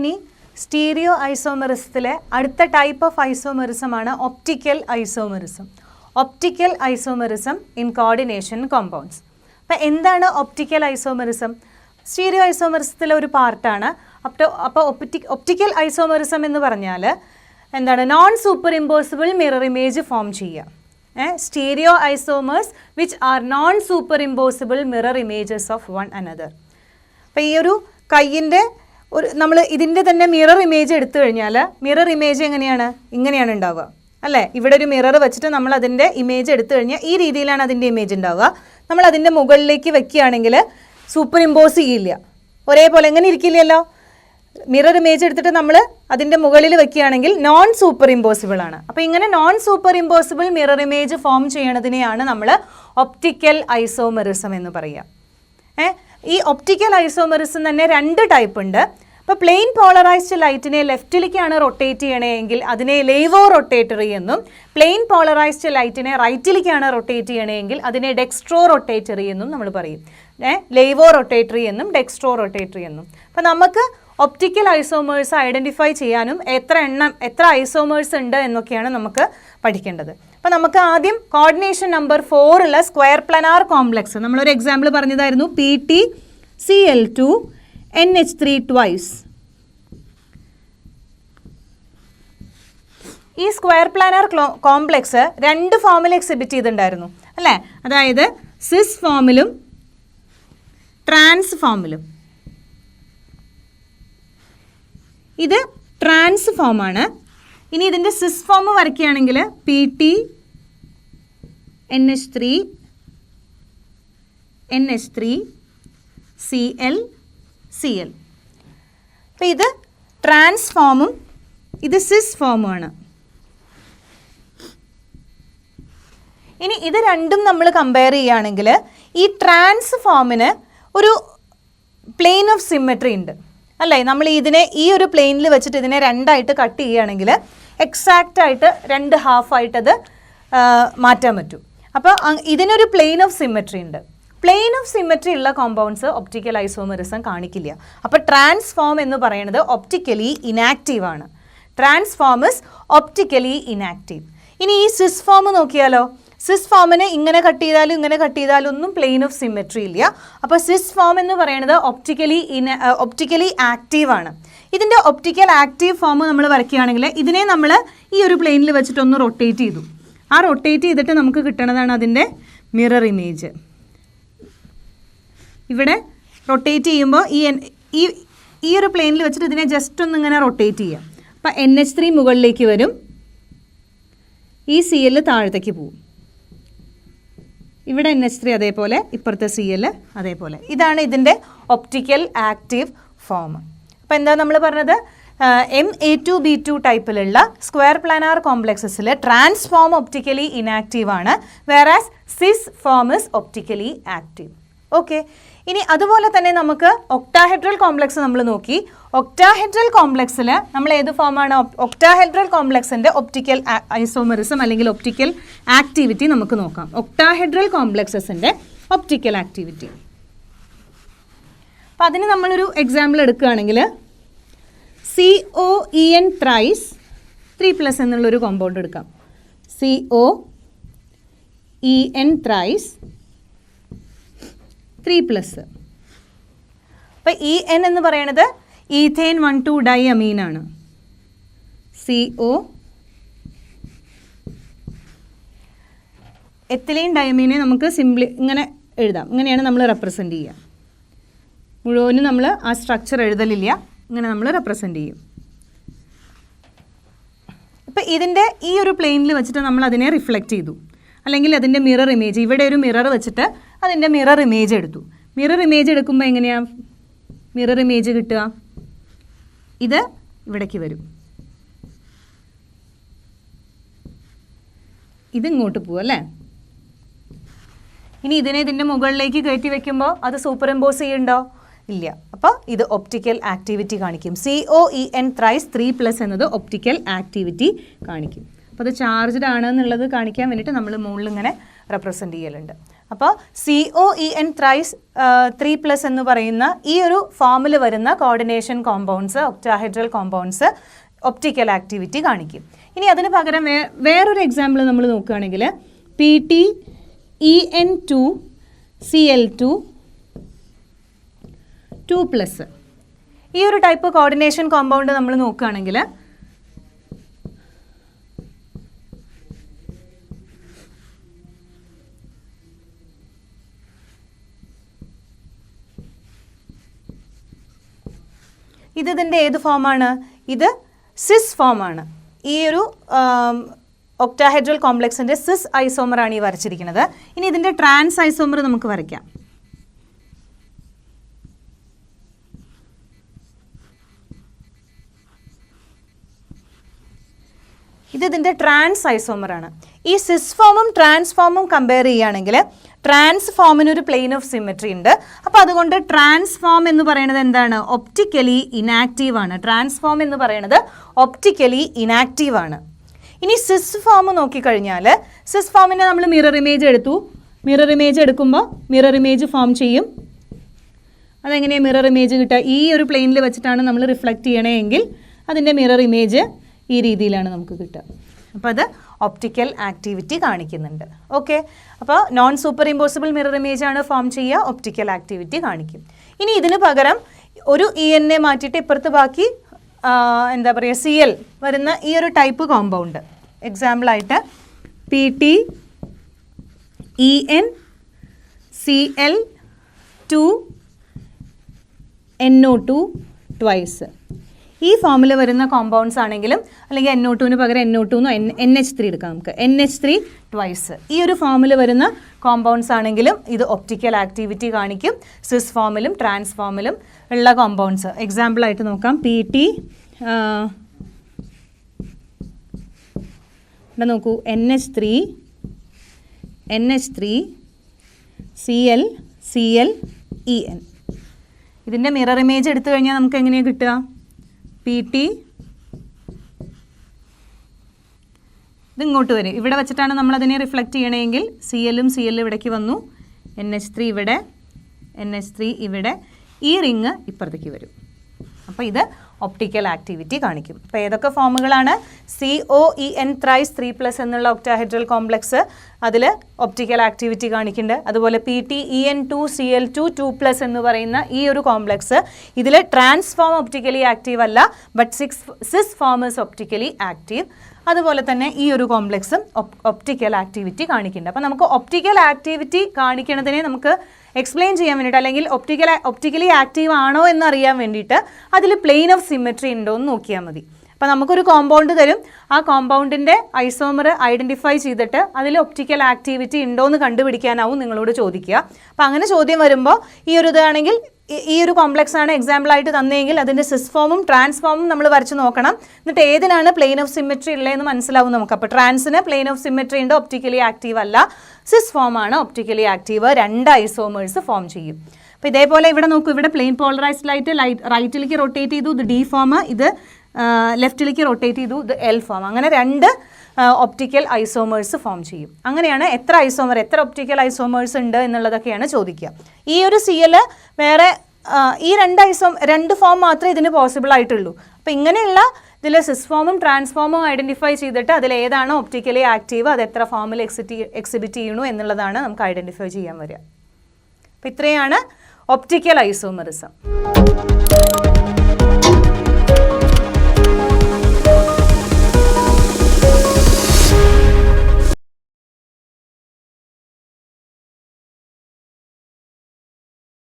ഇനി സ്റ്റീരിയോ ഐസോമെറിസത്തിലെ അടുത്ത type of isomerism ആണ് optical isomerism. Optical isomerism in coordination compounds. അപ്പോൾ എന്താണ് ഒപ്റ്റിക്കൽ ഐസോമെറിസം? സ്റ്റീരിയോ ഐസോമെറിസത്തിലെ ഒരു പാർട്ടാണ്. അപ്പോൾ ഒപ്റ്റിക്കൽ ഐസോമെറിസം എന്ന് പറഞ്ഞാൽ എന്താണ്? Non super impossible mirror image form ചെയ്യുക. Stereo isomers which are non super impossible mirror images of one another. അപ്പോൾ ഈ ഒരു കയ്യിൻ്റെ നമ്മൾ ഇതിൻ്റെ തന്നെ മിറർ ഇമേജ് എടുത്തു കഴിഞ്ഞാൽ മിറർ ഇമേജ് ഇങ്ങനെയാണ് ഉണ്ടാവുക അല്ലേ? ഇവിടെ ഒരു മിറർ വെച്ചിട്ട് നമ്മൾ അതിൻ്റെ ഇമേജ് എടുത്തു കഴിഞ്ഞാൽ ഈ രീതിയിലാണ് അതിൻ്റെ ഇമേജ് ഉണ്ടാവുക. നമ്മൾ അതിൻ്റെ മുകളിലേക്ക് വെക്കുകയാണെങ്കിൽ സൂപ്പർ ഇമ്പോസ് ചെയ്യില്ല, ഒരേപോലെ എങ്ങനെ ഇരിക്കില്ലല്ലോ. മിറർ ഇമേജ് എടുത്തിട്ട് നമ്മൾ അതിൻ്റെ മുകളിൽ വെക്കുകയാണെങ്കിൽ നോൺ സൂപ്പർ ഇമ്പോസിബിൾ ആണ്. അപ്പോൾ ഇങ്ങനെ non super impossible mirror image form ചെയ്യണതിനെയാണ് നമ്മൾ ഒപ്റ്റിക്കൽ ഐസോമെറിസം എന്ന് പറയുക. ഈ ഒപ്റ്റിക്കൽ ഐസോമെറിസം തന്നെ 2 ടൈപ്പ് ഉണ്ട്. അപ്പോൾ പ്ലെയിൻ പോളറൈസ്ഡ് ലൈറ്റിനെ ലെഫ്റ്റിലേക്കാണ് റൊട്ടേറ്റ് ചെയ്യണമെങ്കിൽ അതിനെ ലേവോ റൊട്ടേറ്ററി എന്നും, പ്ലെയിൻ പോളറൈസ്ഡ് ലൈറ്റിനെ റൈറ്റിലേക്കാണ് റൊട്ടേറ്റ് ചെയ്യണമെങ്കിൽ അതിനെ ഡെക്സ്ട്രോ റൊട്ടേറ്ററി എന്നും നമ്മൾ പറയും. ലേവോ റൊട്ടേറ്ററി എന്നും ഡെക്സ്ട്രോ റൊട്ടേറ്ററി എന്നും. അപ്പോൾ നമുക്ക് ഒപ്റ്റിക്കൽ ഐസോമേഴ്സ് ഐഡൻറ്റിഫൈ ചെയ്യാനും എത്ര ഐസോമേഴ്സ് ഉണ്ട് എന്നൊക്കെയാണ് നമുക്ക് പഠിക്കേണ്ടത്. അപ്പോൾ നമുക്ക് ആദ്യം കോർഡിനേഷൻ നമ്പർ 4 ഉള്ള സ്ക്വയർ പ്ലാനാർ കോംപ്ലക്സ്, നമ്മളൊരു എക്സാമ്പിൾ പറഞ്ഞതായിരുന്നു, PtCl2 NH3 ട്വൈസ്. ഈ സ്ക്വയർ പ്ലാനാർ കോംപ്ലക്സ് 2 ഫോമിൽ എക്സിബിറ്റ് ചെയ്തിട്ടുണ്ടായിരുന്നു അല്ലേ? അതായത് സിസ് ഫോമിലും ട്രാൻസ് ഫോമിലും. ഇത് ട്രാൻസ് ഫോമാണ്. ഇനി ഇതിൻ്റെ സിസ് ഫോം വരയ്ക്കുകയാണെങ്കിൽ PtNH3 NH3 Cl. അപ്പോൾ ഇത് ട്രാൻസ് ഫോമും ഇത് സിസ് ഫോമുമാണ്. ഇനി ഇത് രണ്ടും നമ്മൾ കമ്പയർ ചെയ്യുകയാണെങ്കിൽ ഈ ട്രാൻസ് ഫോമിന് ഒരു പ്ലെയിൻ ഓഫ് സിമെട്രി ഉണ്ട് അല്ലേ? നമ്മൾ ഇതിനെ ഈ ഒരു പ്ലെയിനിൽ വെച്ചിട്ട് ഇതിനെ 2ആയിട്ട് കട്ട് ചെയ്യുകയാണെങ്കിൽ എക്സാക്റ്റ് ആയിട്ട് 2 ഹാഫായിട്ടത് മാറ്റാൻ പറ്റും. അപ്പോൾ ഇതിനൊരു പ്ലെയിൻ ഓഫ് സിമെട്രി ഉണ്ട്. പ്ലെയിൻ ഓഫ് സിമെട്രി ഉള്ള കോമ്പൗണ്ട്സ് ഒപ്റ്റിക്കൽ ഐസോമെറിസം കാണിക്കില്ല. അപ്പോൾ ട്രാൻസ്ഫോം എന്ന് പറയുന്നത് ഒപ്റ്റിക്കലി ഇനാക്റ്റീവ് ആണ്. Transform is optically inactive. ഇനി ഈ സിസ് ഫോം നോക്കിയാലോ, സിസ് ഫോമിനെ ഇങ്ങനെ കട്ട് ചെയ്താലും ഒന്നും പ്ലെയിൻ ഓഫ് സിമെട്രി ഇല്ല. അപ്പോൾ സിസ് ഫോം എന്ന് പറയുന്നത് ഒപ്റ്റിക്കലി ആക്റ്റീവ് ആണ്. ഇതിൻ്റെ ഒപ്റ്റിക്കൽ ആക്റ്റീവ് ഫോം നമ്മൾ വരയ്ക്കുകയാണെങ്കിൽ ഇതിനെ നമ്മൾ ഈ ഒരു പ്ലെയിനിൽ വെച്ചിട്ടൊന്ന് റൊട്ടേറ്റ് ചെയ്തു. ആ റൊട്ടേറ്റ് ചെയ്തിട്ട് നമുക്ക് കിട്ടുന്നതാണ് അതിൻ്റെ മിറർ ഇമേജ്. ഇവിടെ റൊട്ടേറ്റ് ചെയ്യുമ്പോൾ ഈ ഒരു പ്ലെയിനിൽ വെച്ചിട്ട് ഇതിനെ ജസ്റ്റ് ഒന്ന് ഇങ്ങനെ റൊട്ടേറ്റ് ചെയ്യാം. അപ്പോൾ NH3 മുകളിലേക്ക് വരും, ഈ Cl താഴത്തേക്ക് പോവും. ഇവിടെ NH3 അതേപോലെ, ഇപ്പുറത്തെ Cl അതേപോലെ. ഇതാണ് ഇതിൻ്റെ ഒപ്റ്റിക്കൽ ആക്റ്റീവ് ഫോം. അപ്പോൾ എന്താ നമ്മൾ പറഞ്ഞത്? MA2B2 ടൈപ്പിലുള്ള സ്ക്വയർ പ്ലാനാർ കോംപ്ലക്സസിൽ ട്രാൻസ്ഫോം ഒപ്റ്റിക്കലി ഇനാക്റ്റീവ് ആണ്, whereas cis form is optically active. Okay. ഇനി അതുപോലെ തന്നെ നമുക്ക് ഒക്ടാഹെഡ്രൽ കോംപ്ലക്സ് നമ്മൾ നോക്കി. ഒക്ടാഹെഡ്രൽ കോംപ്ലക്സിൽ നമ്മൾ ഏത് ഫോമാണ്? ഒക്ടാഹെഡ്രൽ കോംപ്ലക്സിൻ്റെ ഒപ്റ്റിക്കൽ ഐസോമെറിസം അല്ലെങ്കിൽ ഒപ്റ്റിക്കൽ ആക്ടിവിറ്റി നമുക്ക് നോക്കാം. ഒക്ടാഹെഡ്രൽ കോംപ്ലക്സസിൻ്റെ ഒപ്റ്റിക്കൽ ആക്ടിവിറ്റി. അപ്പം അതിന് നമ്മളൊരു എക്സാമ്പിൾ എടുക്കുകയാണെങ്കിൽ COEN ത്രൈസ് 3+ എന്നുള്ളൊരു കോമ്പൗണ്ട് എടുക്കാം. COEN thrice 3+. അപ്പോൾ EN എന്ന് പറയുന്നത് ഈഥേൻ 1,2 ഡൈഅമീൻ ആണ്. CO എത്തിലീൻ ഡൈഅമീനെ നമുക്ക് സിംപ്ലി ഇങ്ങനെ എഴുതാം. ഇങ്ങനെയാണ് നമ്മൾ റെപ്രസെൻ്റ് ചെയ്യുക. മുഴുവനും നമ്മൾ ആ സ്ട്രക്ചർ എഴുതലില്ല, ഇങ്ങനെ നമ്മൾ റെപ്രസെൻ്റ് ചെയ്യും. ഇപ്പം ഇതിൻ്റെ ഈ ഒരു പ്ലെയിനിൽ വെച്ചിട്ട് നമ്മൾ അതിനെ റിഫ്ലക്റ്റ് ചെയ്തു, അല്ലെങ്കിൽ അതിൻ്റെ മിറർ ഇമേജ്, ഇവിടെ ഒരു മിറർ വെച്ചിട്ട് അതിൻ്റെ മിറർ ഇമേജ് എടുത്തു. മിറർ ഇമേജ് എടുക്കുമ്പോൾ എങ്ങനെയാണ് മിറർ ഇമേജ് കിട്ടുക? ഇത് ഇവിടേക്ക് വരും, ഇത് ഇങ്ങോട്ട് പോവും അല്ലേ? ഇനി ഇതിൻ്റെ മുകളിലേക്ക് കയറ്റി വെക്കുമ്പോൾ അത് സൂപ്പർ ഇമ്പോസ് ചെയ്യുന്നുണ്ടോ? ഇല്ല. അപ്പോൾ ഇത് ഒപ്റ്റിക്കൽ ആക്ടിവിറ്റി കാണിക്കും. COEN ത്രൈസ് 3+ എന്നത് ഒപ്റ്റിക്കൽ ആക്ടിവിറ്റി കാണിക്കും. അപ്പോൾ അത് ചാർജ്ഡ് ആണെന്നുള്ളത് കാണിക്കാൻ വേണ്ടിയിട്ട് നമ്മൾ മുകളിൽ ഇങ്ങനെ റെപ്രസെൻ്റ് ചെയ്യലുണ്ട്. അപ്പോൾ COEN ത്രൈസ് 3+ എന്ന് പറയുന്ന ഈ ഒരു ഫോമിൽ വരുന്ന coordination compounds, octahedral compounds optical activity കാണിക്കും. ഇനി അതിന് പകരം വേറൊരു എക്സാമ്പിൾ നമ്മൾ നോക്കുകയാണെങ്കിൽ PTEN2Cl2 2+. ഈ ഒരു ടൈപ്പ് കോർഡിനേഷൻ കോമ്പൗണ്ട് നമ്മൾ നോക്കുകയാണെങ്കിൽ ഇതിൻ്റെ ഏത് ഫോമാണ്? ഇത് സിസ് ഫോമാണ്. ഈ ഒരു ഒക്ടാഹെഡ്രൽ കോംപ്ലക്സിൻ്റെ സിസ് ഐസോമറാണ് ഈ വരച്ചിരിക്കുന്നത്. ഇനി ഇതിൻ്റെ ട്രാൻസ് ഐസോമർ നമുക്ക് വരയ്ക്കാം. ഇതിൻ്റെ ട്രാൻസ് ഐസോമറാണ്. ഈ സിസ് ഫോമും ട്രാൻസ് ഫോമും കമ്പയർ ചെയ്യുകയാണെങ്കിൽ ട്രാൻസ് ഫോമിന് ഒരു പ്ലെയിൻ ഓഫ് സിമെട്രി ഉണ്ട്. അപ്പോൾ അതുകൊണ്ട് ട്രാൻസ് ഫോം എന്ന് പറയുന്നത് എന്താണ്? ഒപ്റ്റിക്കലി ഇനാക്റ്റീവ് ആണ്. ട്രാൻസ് ഫോം എന്ന് പറയുന്നത് ഒപ്റ്റിക്കലി ഇനാക്റ്റീവ് ആണ്. ഇനി സിസ് ഫോം നോക്കിക്കഴിഞ്ഞാൽ സിസ് ഫോമിനെ നമ്മൾ മിറർ ഇമേജ് എടുത്തു. മിറർ ഇമേജ് എടുക്കുമ്പോൾ മിറർ ഇമേജ് ഫോം ചെയ്യും. അതെങ്ങനെയാണ് മിറർ ഇമേജ് കിട്ടുക? ഈ ഒരു പ്ലെയിനിൽ വെച്ചിട്ടാണ് നമ്മൾ റിഫ്ലക്റ്റ് ചെയ്യണമെങ്കിൽ അതിൻ്റെ മിറർ ഇമേജ് ഈ രീതിയിലാണ് നമുക്ക് കിട്ടുക. അപ്പോൾ അത് ഒപ്റ്റിക്കൽ ആക്ടിവിറ്റി കാണിക്കുന്നുണ്ട്. ഓക്കെ, അപ്പോൾ non super impossible mirror image ആണ് ഫോം ചെയ്യുക, ഒപ്റ്റിക്കൽ ആക്ടിവിറ്റി കാണിക്കും. ഇനി ഇതിന് പകരം ഒരു EN മാറ്റിയിട്ട് ഇപ്പുറത്ത് ബാക്കി എന്താ പറയുക Cl വരുന്ന ഈ ഒരു ടൈപ്പ് കോമ്പൗണ്ട്, എക്സാമ്പിളായിട്ട് PTENCl2NO2 ട്വൈസ്. ഈ ഫോമിൽ വരുന്ന കോമ്പൗണ്ട്സ് ആണെങ്കിലും അല്ലെങ്കിൽ NO2 പകരം NO2 NH3 എടുക്കാം നമുക്ക്. NH3 twice. ഈ ഒരു ഫോമിൽ വരുന്ന കോമ്പൗണ്ട്സ് ആണെങ്കിലും ഇത് ഒപ്റ്റിക്കൽ ആക്ടിവിറ്റി കാണിക്കും. സിസ് ഫോമിലും ട്രാൻസ് ഫോമിലും ഉള്ള കോമ്പൗണ്ട്സ് എക്സാമ്പിളായിട്ട് നോക്കാം. ഇവിടെ നോക്കൂ, NH3 Cl En. ഇതിൻ്റെ മിറർ ഇമേജ് എടുത്തു കഴിഞ്ഞാൽ നമുക്ക് എങ്ങനെയാണ് കിട്ടുക? PT ഇതിങ്ങോട്ട് വരും. ഇവിടെ വെച്ചിട്ടാണ് നമ്മളതിനെ റിഫ്ലക്റ്റ് ചെയ്യണമെങ്കിൽ Cl ഇവിടേക്ക് വന്നു, NH3 ഇവിടെ, NH3 ഇവിടെ, ഈ റിങ് ഇപ്പുറത്തേക്ക് വരും. അപ്പോൾ ഇത് ഒപ്റ്റിക്കൽ ആക്ടിവിറ്റി കാണിക്കും. അപ്പോൾ ഏതൊക്കെ ഫോമുകളാണ്? COEN ത്രൈസ് 3+ എന്നുള്ള ഒക്ടാഹെഡ്രൽ കോംപ്ലക്സ്, അതിൽ ഒപ്റ്റിക്കൽ ആക്ടിവിറ്റി കാണിക്കുന്നുണ്ട്. അതുപോലെ PTEN2Cl2 2+ എന്ന് പറയുന്ന ഈ ഒരു കോംപ്ലക്സ്, ഇതിൽ ട്രാൻസ്ഫോം ഒപ്റ്റിക്കലി ആക്റ്റീവ് അല്ല, but cis form is optically active. അതുപോലെ തന്നെ ഈ ഒരു കോംപ്ലക്സും ഒപ്റ്റിക്കൽ ആക്ടിവിറ്റി കാണിക്കുന്നുണ്ട്. അപ്പോൾ നമുക്ക് ഒപ്റ്റിക്കൽ ആക്ടിവിറ്റി കാണിക്കുന്നതിനെ നമുക്ക് എക്സ്പ്ലെയിൻ ചെയ്യാൻ വേണ്ടിയിട്ട്, അല്ലെങ്കിൽ ഒപ്റ്റിക്കലി ആക്റ്റീവ് ആണോ എന്നറിയാൻ വേണ്ടിയിട്ട് അതിൽ പ്ലെയിൻ ഓഫ് സിമെട്രി ഉണ്ടോ എന്ന് നോക്കിയാൽ മതി. അപ്പോൾ നമുക്കൊരു കോമ്പൗണ്ട് തരും, ആ കോമ്പൗണ്ടിൻ്റെ ഐസോമർ ഐഡൻറ്റിഫൈ ചെയ്തിട്ട് അതിൽ ഒപ്റ്റിക്കൽ ആക്ടിവിറ്റി ഉണ്ടോ എന്ന് കണ്ടുപിടിക്കാനാവും നിങ്ങളോട് ചോദിക്കുക. അപ്പോൾ അങ്ങനെ ചോദ്യം വരുമ്പോൾ ഈ ഒരു ഇതാണെങ്കിൽ ഈ ഒരു കോംപ്ലക്സ് ആണ് എക്സാമ്പിളായിട്ട് തന്നെങ്കിൽ അതിൻ്റെ സിസ് ഫോമും ട്രാൻസ് ഫോമും നമ്മൾ വരച്ച് നോക്കണം. എന്നിട്ട് ഏതിനാണ് പ്ലെയിൻ ഓഫ് സിമെട്രി ഉള്ളതെന്ന് മനസ്സിലാവും നമുക്ക്. അപ്പോൾ ട്രാൻസിന് പ്ലെയിൻ ഓഫ് സിമെട്രി ഉണ്ട്, ഒപ്റ്റിക്കലി ആക്റ്റീവ് അല്ല. സിസ് ഫോമാണ് ഒപ്റ്റിക്കലി ആക്റ്റീവ്, 2 ഐസോമേഴ്സ് ഫോം ചെയ്യും. അപ്പോൾ ഇതേപോലെ ഇവിടെ നോക്കൂ, ഇവിടെ പ്ലെയിൻ പോളറൈസ്ഡ് ലൈറ്റ് റൈറ്റിലേക്ക് റൊട്ടേറ്റ് ചെയ്തു, ഇത് D ഫോം, ഇത് ലെഫ്റ്റിലേക്ക് റൊട്ടേറ്റ് ചെയ്തു, ഇത് L ഫോം. അങ്ങനെ 2 ഒപ്റ്റിക്കൽ ഐസോമേഴ്സ് ഫോം ചെയ്യും. അങ്ങനെയാണ് എത്ര ഒപ്റ്റിക്കൽ ഐസോമേഴ്സ് ഉണ്ട് എന്നുള്ളതൊക്കെയാണ് ചോദിക്കുക. ഈ ഒരു Cl വേറെ ഈ 2 ഫോം മാത്രമേ ഇതിന് പോസിബിൾ ആയിട്ടുള്ളൂ. അപ്പോൾ ഇങ്ങനെയുള്ള ഇതിൽ സിസ് ഫോമും ട്രാൻസ്ഫോമും ഐഡൻറ്റിഫൈ ചെയ്തിട്ട് അതിൽ ഏതാണ് ഒപ്റ്റിക്കലി ആക്റ്റീവ്, അത് എത്ര ഫോമിൽ എക്സിബിറ്റ് ചെയ്യണു എന്നുള്ളതാണ് നമുക്ക് ഐഡൻറ്റിഫൈ ചെയ്യാൻ വരിക. അപ്പോൾ ഇത്രയാണ് ഒപ്റ്റിക്കൽ ഐസോമറിസം.